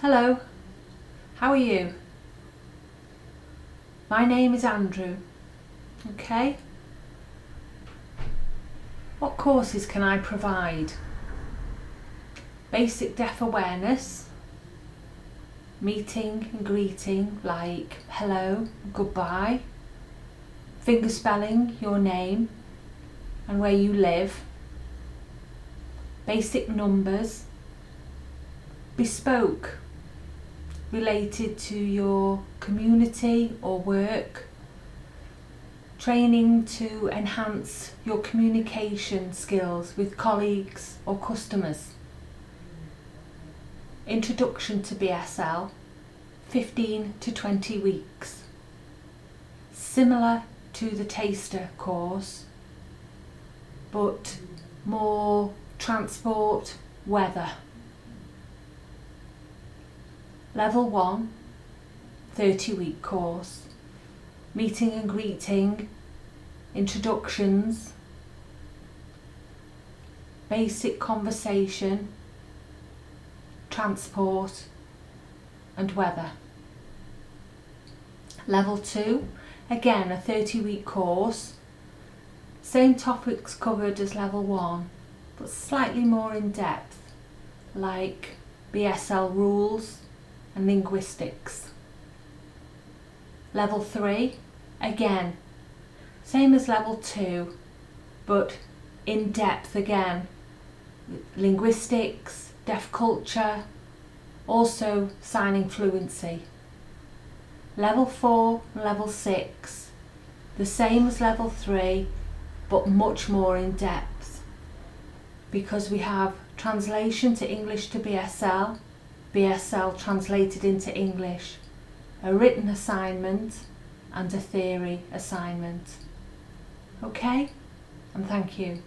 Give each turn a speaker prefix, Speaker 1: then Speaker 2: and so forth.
Speaker 1: Hello, how are you? My name is Andrew. Okay. What courses can I provide? Basic deaf awareness, meeting and greeting like hello, goodbye, finger spelling your name and where you live, basic numbers, bespoke related to your community or work, training to enhance your communication skills with colleagues or customers, introduction to BSL, 15 to 20 weeks, similar to the taster course but more transport, weather. Level 1, 30-week course, meeting and greeting, introductions, basic conversation, transport and weather. Level 2, again a 30-week course, same topics covered as level 1 but slightly more in depth like BSL rules and linguistics. Level 3, again, same as level 2, but in depth again, linguistics, deaf culture, also signing fluency. Level 4 and level 6, the same as level 3, but much more in depth, because we have translation to English to BSL, BSL translated into English, a written assignment and a theory assignment. Okay, and thank you.